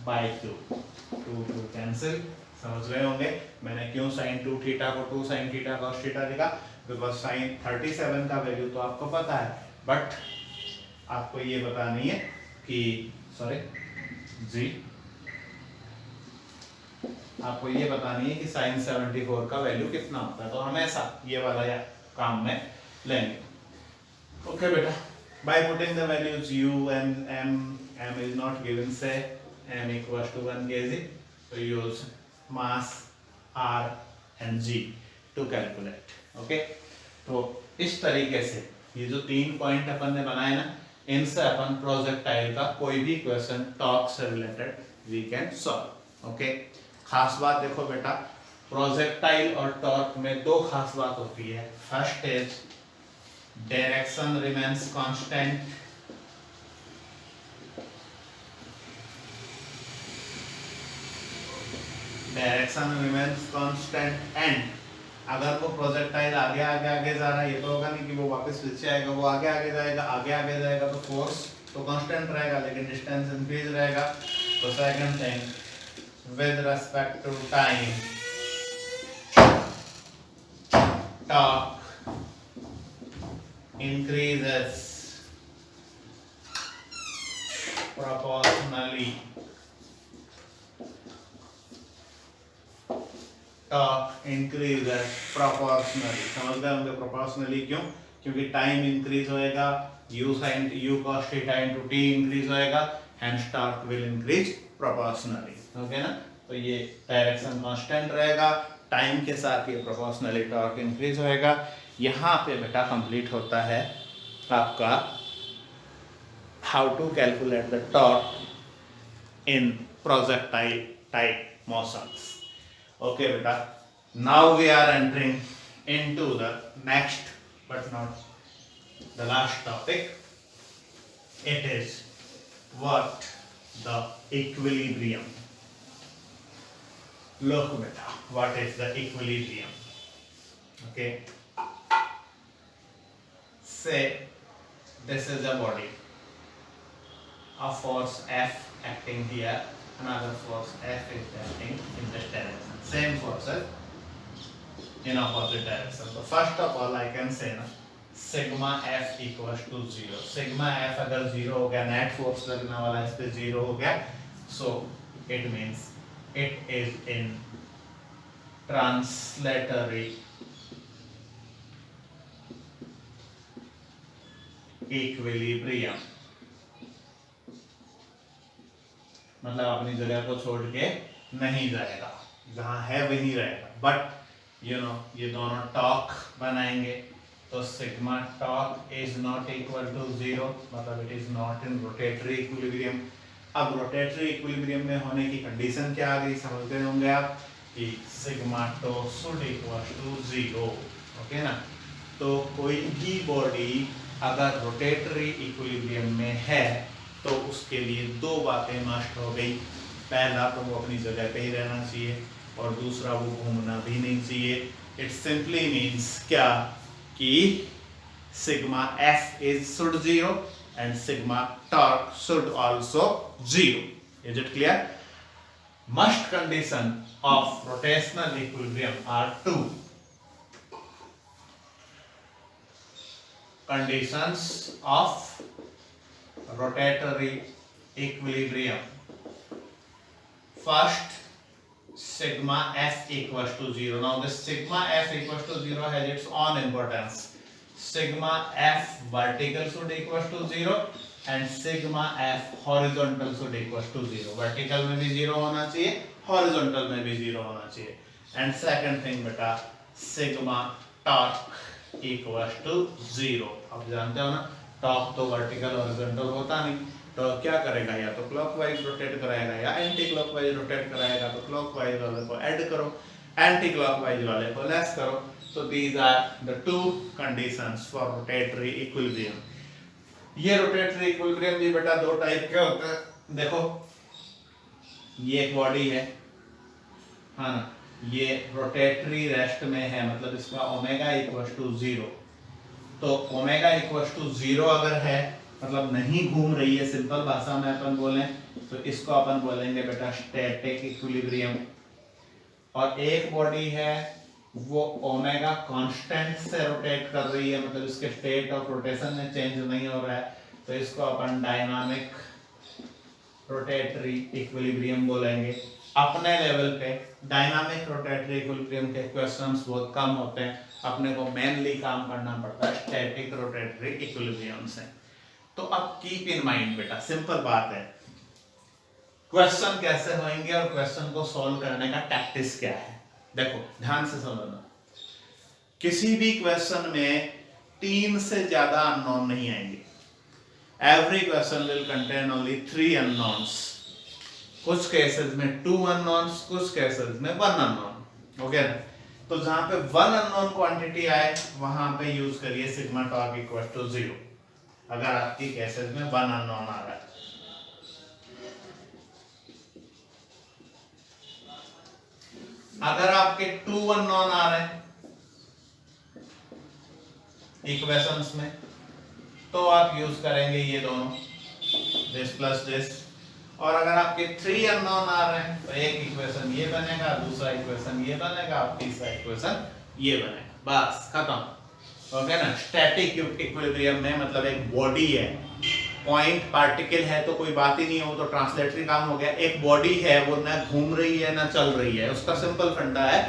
by 2। 2 cancel. समझ रहे होंगे मैंने क्यों sin 2 थीटा को 2 sin थीटा cos थीटा लिखा, बिकॉज sin 37 का वैल्यू तो आपको पता है, बट आपको ये पता नहीं है कि जी आपको ये पता नहीं है कि sin 74 का वैल्यू कितना होता है, तो हमेशा ये वाला या काम में लेंगे। ओके बेटा, by putting the values u and m is not given, say m equals to 1 kg, so use mass r and g to calculate। Okay, तो इस तरीके से ये जो 3 पॉइंट अपन ने बनाए ना, इनसे अपन प्रोजेक्टाइल का कोई भी क्वेश्चन टॉर्क से related we can solve. Okay, खास बात देखो बेटा, प्रोजेक्टाइल और टॉर्क में दो खास बात होती है। First is direction remains constant, direction remains constant and अगर वो प्रोजेक्टाइल आगे आगे आगे जा रहा है, ये तो होगा नहीं कि वो वापस पीछे आएगा, वो आगे आगे जाएगा, आगे आगे जाएगा तो फोर्स तो कांस्टेंट रहेगा लेकिन डिस्टेंस इंक्रीज रहेगा। तो second thing with respect to time torque increases proportionally, torque increases proportionally। समझ गए होंगे प्रोपोर्शनली क्यों? क्योंकि टाइम इंक्रीज होएगा, u sin u cos theta into t इंक्रीज होएगा, hence torque will increase proportionally. Okay ना? तो ये डायरेक्शन कांस्टेंट रहेगा, टाइम के साथ ये प्रोपोर्शनली टॉर्क इंक्रीज होएगा। यहाँ पे बेटा कंप्लीट होता है आपका how to calculate the torque in projectile type motions. Okay beta, now we are entering into the next but not the last topic. It is what the equilibrium. Look beta, what is the equilibrium? Okay, say this is a body, a force F acting here, another force F is acting in this direction, same forces in opposite direction. So first of all I can say ना sigma F equals to 0। Sigma F अगर 0 हो गया, net force लगने वाला इस पे 0 हो गया, so it means it is in translatory equilibrium। मतलब अपनी जगह को छोड़ के नहीं जाएगा, जहां है वहीं रहेगा। बट यू नो ये दोनों टॉर्क बनाएंगे तो sigma torque is not equal to 0, मतलब it is not in rotatory equilibrium. अब रोटेटरी इक्विलिब्रियम में होने की कंडीशन क्या आ गई समझते होंगे आप कि sigma tau should equal to 0। Okay ना? तो कोई भी बॉडी अगर रोटेटरी इक्विलिब्रियम में है तो उसके लिए दो बातें मस्ट हो गई। पहला तो वो अपनी जगह पे ही रहना चाहिए और दूसरा वो घूमना भी नहीं चाहिए। इट सिंपली मीन्स क्या कि sigma F is should 0 and sigma torque should also 0। Is it clear? Must condition of rotational equilibrium are two conditions of rotatory equilibrium. First, sigma f equals to 0. Now this sigma f equals to 0 has its own importance. Sigma f vertical should equals to 0 and sigma f horizontal should equals to 0. Vertical में भी 0 होना चाहिए, horizontal में भी 0 होना चाहिए। And second thing बेटा, sigma torque equals to 0। अब जानते हो ना टॉर्क तो वर्टिकल हॉरिजॉन्टल होता नहीं, तो क्या करेगा, या तो क्लॉकवाइज रोटेट कराएगा या एंटी क्लॉकवाइज रोटेट कराएगा। तो क्लॉकवाइज वाले को ऐड करो, एंटी क्लॉकवाइज वाले को लेस करो। तो these are the two conditions for rotatory equilibrium. ये रोटेटरी इक्विलिब्रियम भी बेटा दो टाइप के होते हैं। देखो ये एक बॉडी है, हाँ ना, ये रोटेटरी रेस्ट में है, मतलब इसका ओमेगा इक्वल्स टू 0। तो ओमेगा इक्वल्स टू 0 अगर है मतलब नहीं घूम रही है, सिंपल भाषा में अपन बोलें तो इसको अपन बोलेंगे बेटा स्टैटिक इक्विलिब्रियम। और एक बॉडी है वो ओमेगा कांस्टेंट से रोटेट कर रही है, मतलब इसके स्टेट ऑफ रोटेशन में चेंज नहीं हो रहा है, तो इसको अपन डायनामिक रोटेटरी इक्विलिब्रियम बोलेंगे। अपने लेवल पे डायनामिक रोटेटरी इक्विलिब्रियम के क्वेश्चंस बहुत कम होते हैं, अपने को मेनली काम करना पड़ता है स्टैटिक रोटेटरी इक्विलिब्रियम से। तो अब कीप इन माइंड बेटा, सिंपल बात है, क्वेश्चन कैसे होंगे और क्वेश्चन को सॉल्व करने का टैक्टिक्स क्या है। देखो ध्यान से समझना, किसी भी क्वेश्चन में 3 से ज्यादा अननोन नहीं आएंगे। Every question will contain only 3 unknowns, कुछ केसेस में 2 अननोन्स, कुछ केसेस में 1 अननोन। ओके, तो जहां पे 1 अननोन क्वांटिटी आए वहां पे यूज करिए सिग्मा टॉर्क इक्वल टू 0, अगर आपकी केसेस में 1 अननोन आ रहा है। अगर आपके 2 अननोन आ रहे हैं इक्वेशंस में, तो आप यूज करेंगे ये दोनों, दिस प्लस दिस। और अगर आपके 3 अननोन आ रहे हैं तो एक इक्वेशन ये बनेगा, दूसरा इक्वेशन ये बनेगा, और तीसरा इक्वेशन ये बनेगा, बस खत्म। ओके ना। स्टैटिक इक्विलिब्रियम में मतलब एक बॉडी है, पॉइंट पार्टिकल है तो कोई बात ही नहीं है, वो तो ट्रांसलेटरी काम हो गया। एक बॉडी है, वो ना घूम रही है ना चल रही है, उसका सिंपल फंडा है,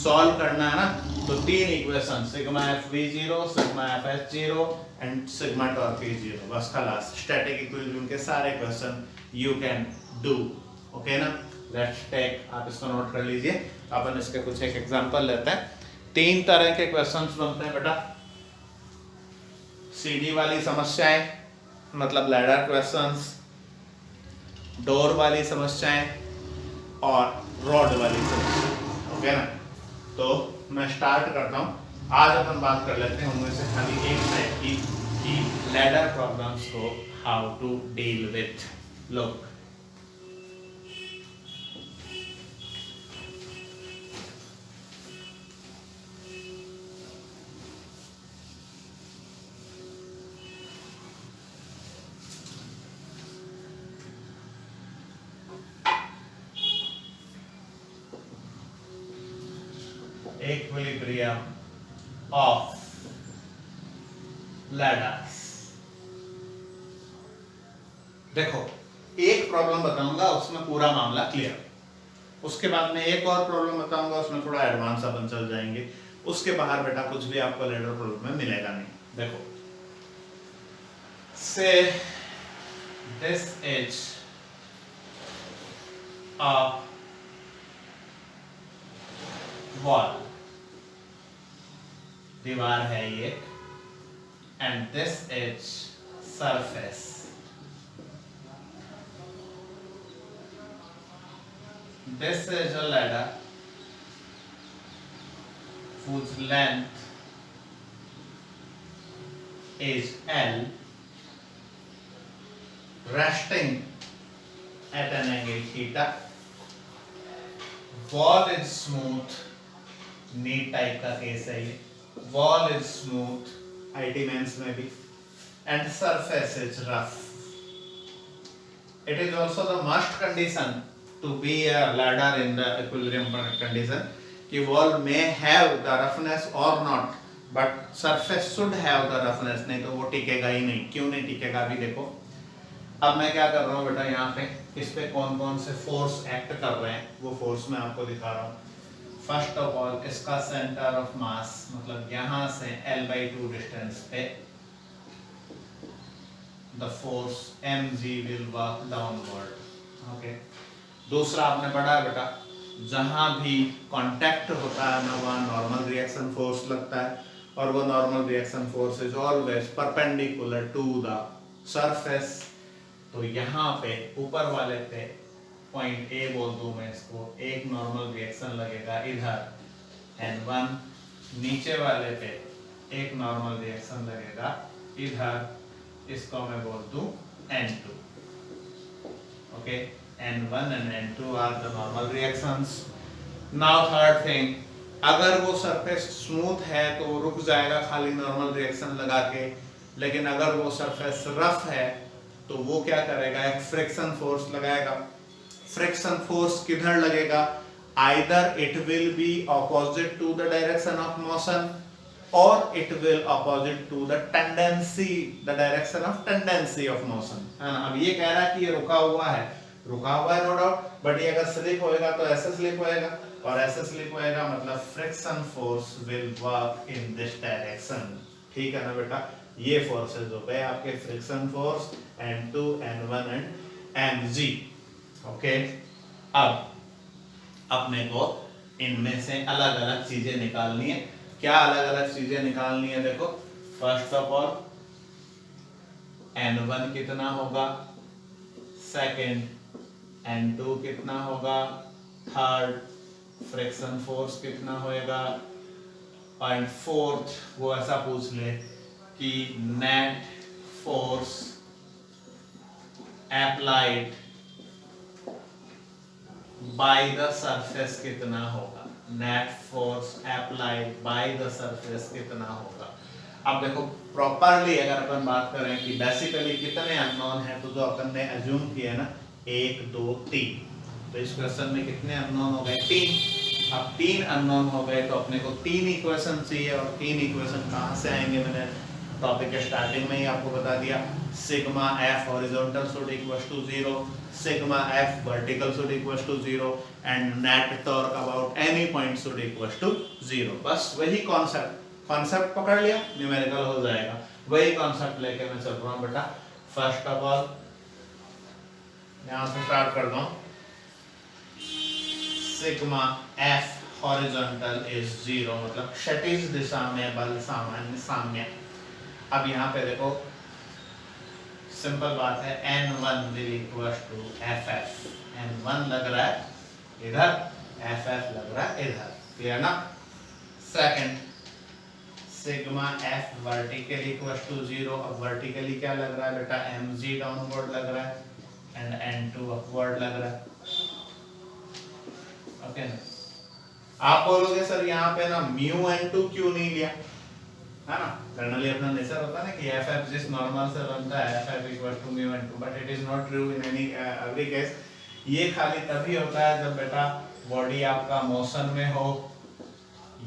सॉल्व करना है ना, तो 3 equation sigma F V 0, sigma F H 0 and sigma torque ई 0, बस खलास। स्टैटिक इक्विलिब्रियम के सारे question you can do. Okay ना। लेट्स टेक, आप इसको नोट कर लीजिए, अपन इसके कुछ एक एग्जांपल लेते हैं। 3 तरह के क्वेश्चंस बनते हैं बेटा, सीडी वाली समस्याएं मतलब लैडर क्वेश्चंस, डोर वाली समस्याएं और रॉड वाली समस्याएं। ओके ना। तो मैं स्टार्ट करता हूं। आज अपन बात कर लेते हैं उनमें से खाली एक टाइप की, कि लैडर प्रॉब्लम्स को हाउ टू डील विथ। लोग equilibrium of ladders। देखो, एक प्रॉब्लम बताऊंगा उसमें पूरा मामला क्लियर, उसके बाद में एक और प्रॉब्लम बताऊंगा उसमें थोड़ा एडवांस अपन चल जाएंगे, उसके बाहर बेटा कुछ भी आपको लैडर प्रॉब्लम में मिलेगा नहीं। देखो, से दिस इज अ वॉल, दीवार है ये, and this is surface. This is a ladder whose length is L, resting at an angle theta. Wall is smooth, neat type का केस है ये, wall is smooth, IT mains में भी, and surface is rough. It is also the must condition to be a ladder in the equilibrium condition कि wall may have the roughness or not, but surface should have the roughness, नहीं तो वो टिकेगा ही नहीं। क्यों नहीं टिकेगा अभी देखो। अब मैं क्या कर रहा हूँ बेटा, यहाँ पे इस पे कौन कौन से फोर्स एक्ट कर रहे हैं वो फोर्स मैं आपको दिखा रहा हूँ। फर्स्ट ऑफ ऑल इसका सेंटर ऑफ मास मतलब यहाँ से L/2 डिस्टेंस पे the force mg will work downward. Okay, दूसरा आपने पढ़ा बेटा, जहां भी कांटेक्ट होता है ना वहां नॉर्मल रिएक्शन फोर्स लगता है, और वो normal reaction force is always perpendicular to the surface. तो यहाँ पे ऊपर वाले पे पॉइंट ए बोल दूं मैं इसको, एक नॉर्मल रिएक्शन लगेगा इधर N1, नीचे वाले पे एक नॉर्मल रिएक्शन लगेगा इधर, इसको मैं बोल दूं N2। Okay, N1 and N2 are the normal reactions. Now third thing, अगर वो सरफेस स्मूथ है तो वो रुक जाएगा खाली नॉर्मल रिएक्शन लगा के, लेकिन अगर वो सरफेस रफ है तो वो क्या करेगा, एक फ्रिक्शन फोर्स लगाएगा। फ्रिक्शन फोर्स किधर लगेगा, either it will be opposite to the direction of motion और it will opposite to the tendency, the direction of tendency of motion, है ना। अब ये कह रहा है कि ये रुका हुआ है नो डाउट, बट ये अगर स्लिप होएगा तो ऐसे स्लिप होएगा, और ऐसे स्लिप होएगा मतलब friction force will work in this direction. ठीक है ना बेटा, ये फोर्सेस हो गए आपके friction force N2, N1 and Mg। Okay, अब अपने को इनमें से अलग अलग चीजें निकालनी है। क्या अलग अलग चीजें निकालनी है, देखो फर्स्ट ऑफ ऑल n1 कितना होगा, सेकेंड, n2 कितना होगा, थर्ड, फ्रिक्शन फोर्स कितना होएगा, एंड फोर्थ वो ऐसा पूछ ले कि net force applied by the surface कितना होगा, net force applied by the surface कितना होगा। अब देखो प्रॉपरली अगर अपन बात करें कि बेसिकली कितने अननोन है, तो जो अपन ने अज्यूम किया ना 1 2 3, तो इस क्वेश्चन में कितने अननोन हो गए, 3। अब 3 अननोन हो गए तो अपने को 3 इक्वेशन चाहिए, और 3 इक्वेशन कहाँ से आएंगे, मैंने टॉपिक के स्टार्टिंग में ही आपको बता दिया। Sigma F horizontal should equals to 0, sigma F vertical should equals to 0 and net torque about any point should equals to 0। बस वही कॉन्सेप्ट पकड़ लिया, न्यूमेरिकल हो जाएगा। वही कॉन्सेप्ट लेके मैं चल रहा हूँ बेटा। फर्स्ट ऑफ ऑल यहां से स्टार्ट कर दो, सिग्मा एफ हॉरिजॉन्टल इज 0, मतलब क्षैतिज दिशा में बल सामान्य साम्य। अब यहाँ पे देखो सिंपल बात है, n1 will equals to ff, n1 लग रहा है इधर, ff लग रहा है इधर, क्लियर ना। Second, sigma f vertically equals to 0, अब वर्टिकली क्या लग रहा है बेटा, mg डाउनवर्ड लग रहा है एंड n2 अपवर्ड लग रहा है, ओके ना। आप बोलोगे सर यहाँ पे ना म्यू n2 क्यों नहीं लिया, है ना। जनरली अपना नेचर होता है ना कि ff जिस नॉर्मल से बनता है ff equal to mu n2, but it is not true in any every case. ये खाली तभी होता है जब बेटा बॉडी आपका मोशन में हो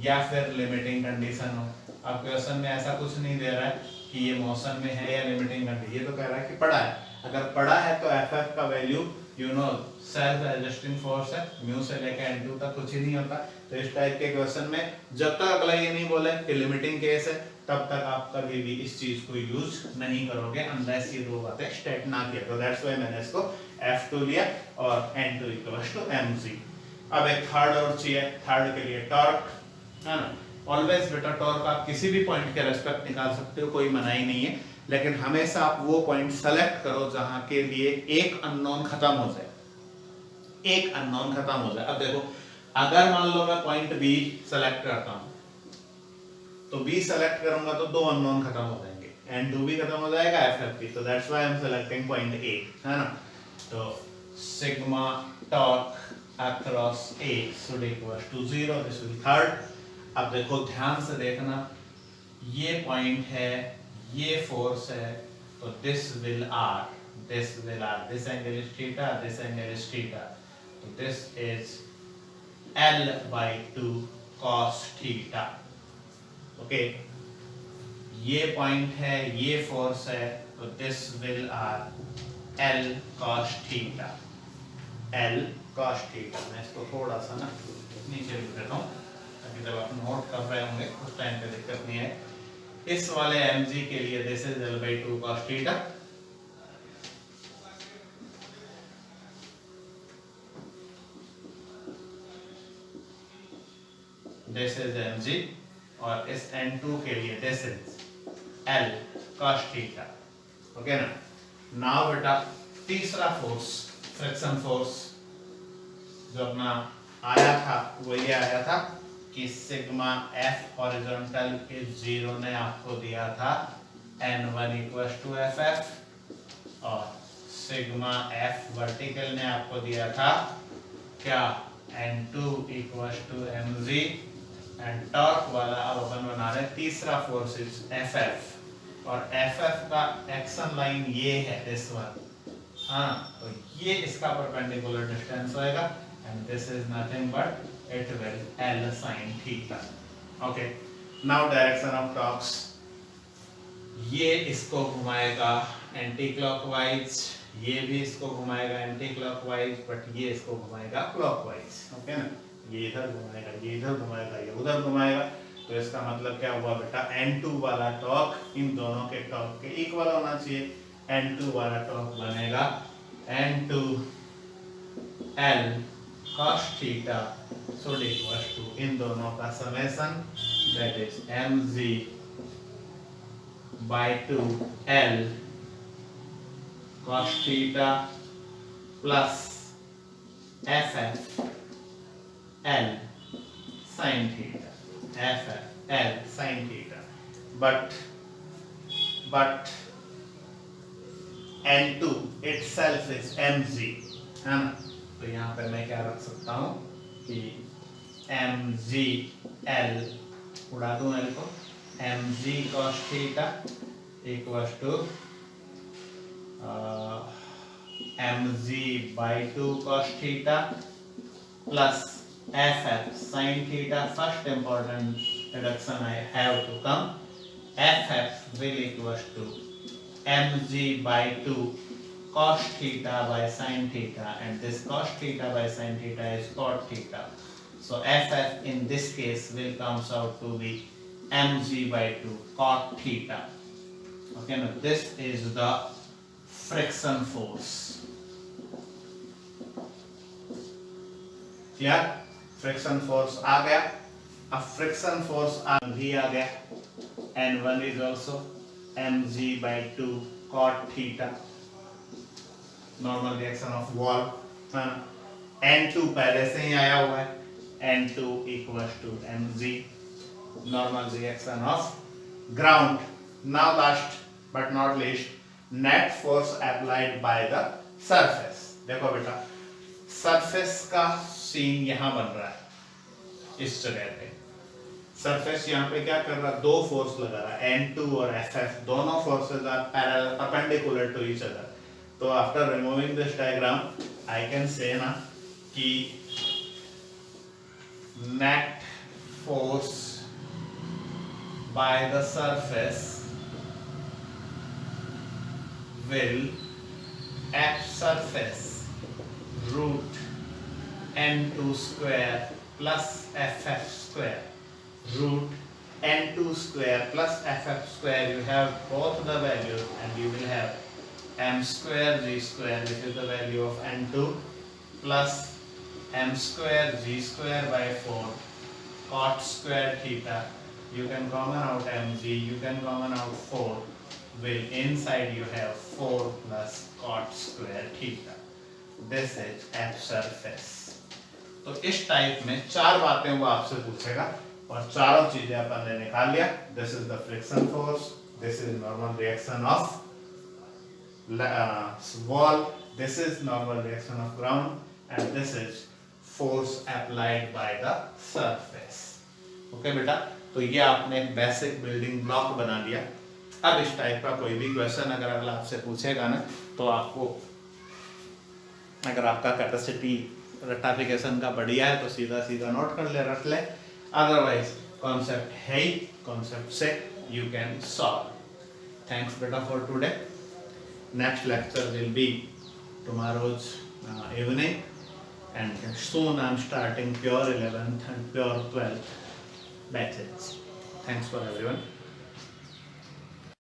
या फिर लिमिटिंग कंडीशन हो। अब क्वेश्चन में ऐसा कुछ नहीं दे रहा है कि ये मोशन में है या लिमिटिंग कंडीशन, ये तो कह रहा है कि पड़ा है। अगर पड़ा है तो ff का value you know self adjusting force है, म्यू से लेकर n2 तक कुछ ही नहीं होता। तो इस टाइप के क्वेश्चन में जब तक अगला ये नहीं बोले कि लिमिटिंग केस है, तब तक आप कभी भी इस चीज को यूज नहीं करोगे अनलेस ये दो बातें स्टेट ना किया। तो दैट्स व्हाई मैंने इसको f2 लिया और n2 इक्वल्स टू mg। अब एक थर्ड और चाहिए, थर्ड के लिए टॉर्क, है ना। ऑलवेज बेटा टॉर्क आप किसी भी पॉइंट के रेस्पेक्ट निकाल सकते हो, कोई मनाही नहीं है, लेकिन हमेशा आप वो पॉइंट सेलेक्ट करो जहां के लिए एक अननोन खत्म हो जाए, एक अननोन खत्म हो जाए। अब देखो अगर मान लो मैं पॉइंट बी सेलेक्ट करता हूं, तो बी सेलेक्ट करूंगा तो दो अननोन खत्म हो जाएंगे, n2 भी खत्म हो जाएगा, ff भी। तो that's why I am selecting point A, है ना। तो sigma torque across A should equal to 0, this will third. अब देखो ध्यान से देखना, ये पॉइंट है, ये फोर्स है, तो this will R, this angle is theta, this angle is theta, so this is L by 2 cos theta, okay। ये पॉइंट है, ये फोर्स है, तो this will are L cos theta, L cos theta। मैं इसको थोड़ा सा ना नीचे लिख देता हूँ ताकि जब आप नोट कर रहे होंगे उस टाइम पे दिक्कत नहीं है। इस वाले mg के लिए this is L by 2 cos theta, this is mg, और इस n2 के लिए this is L cos theta, okay ना। नाउ बेटा तीसरा फोर्स, फ्रिक्शन फोर्स जो अपना आया था वो ये आया था कि सिग्मा f हॉरिजॉन्टल के 0 ने आपको दिया था n1 इक्वल्स टू ff, और सिग्मा f वर्टिकल ने आपको दिया था क्या, n2 equals to mg, and torque वाला अब अपन बना रहे तीसरा फोर्स इज ff, और ff का एक्शन लाइन ये है दिस वन, हाँ। तो ये इसका परपेंडिकुलर डिस्टेंस होएगा and this is nothing but it will L sin theta, okay. Now direction of torques, ये इसको घुमाएगा एंटी क्लॉकवाइज, ये भी इसको घुमाएगा एंटी क्लॉकवाइज, बट ये इसको घुमाएगा क्लॉकवाइज, ओके ना। ये इधर घुमाएगा, ये इधर घुमाएगा, ये उधर घुमाएगा। तो इसका मतलब क्या हुआ बेटा, n2 वाला टॉर्क इन दोनों के टॉर्क के इक्वल होना चाहिए। n2 वाला टॉर्क बनेगा n2 L cos theta should equal to इन दोनों का summation, that is mg by 2 L cos theta plus ff L sin theta, ff L sin theta, but n2 itself is mg, है ना? तो यहाँ पे मैं क्या रख सकता हूँ कि mg L उड़ा दूं L को, mg cos theta equals to mg by 2 cos theta plus ff sin theta. First important reduction I have to come. ff will equals to mg by 2 cos theta by sin theta, and this cos theta by sin theta is cot theta. So ff in this case will comes out to be mg by 2 cot theta. Okay, now this is the friction force. Clear? Friction force आ गया. अब friction force भी आ गया. N1 is also mg by 2 cot theta, normal reaction of wall. N2 पहले से ही आया हुआ है. N2 equals to mg, normal reaction of ground. Now last but not least, net force applied by the surface. देखो बेटा, surface का scene यहां बन रहा है इस जगह पे. सरफेस यहाँ पे क्या कर रहा है, दो फोर्स लगा रहा है, N2 और FF. दोनों forces are parallel perpendicular to each other. तो after removing this diagram I can से ना कि net force by the surface will F surface root N2 square plus FF square, root N2 square plus FF square. You have both the values and you will have m square g square, which is the value of N2, plus m square g square by 4 cot square theta. You can common out mg, you can common out 4. Will inside you have 4 plus cot square theta. This is F surface. तो इस type में चार बातें वो आपसे पूछेगा और चारों चीजें अपन ने निकाल लिया. This is the friction force, this is normal reaction of wall, this is normal reaction of ground, and this is force applied by the surface. Okay बेटा, तो ये आपने एक बेसिक बिल्डिंग ब्लॉक बना लिया. अब इस टाइप का कोई भी क्वेश्चन अगर अगला आपसे पूछेगा ना, तो आपको अगर आपका कैपेसिटी रेक्टिफिकेशन का बढ़िया है तो सीधा सीधा नोट कर ले, रट ले. अदरवाइज कॉन्सेप्ट है ही, कॉन्सेप्ट से यू कैन सॉल्व. थैंक्स बेटा for today. Next lecture will be tomorrow's evening, and soon I'm starting pure 11th and pure 12th batches. Thanks for everyone.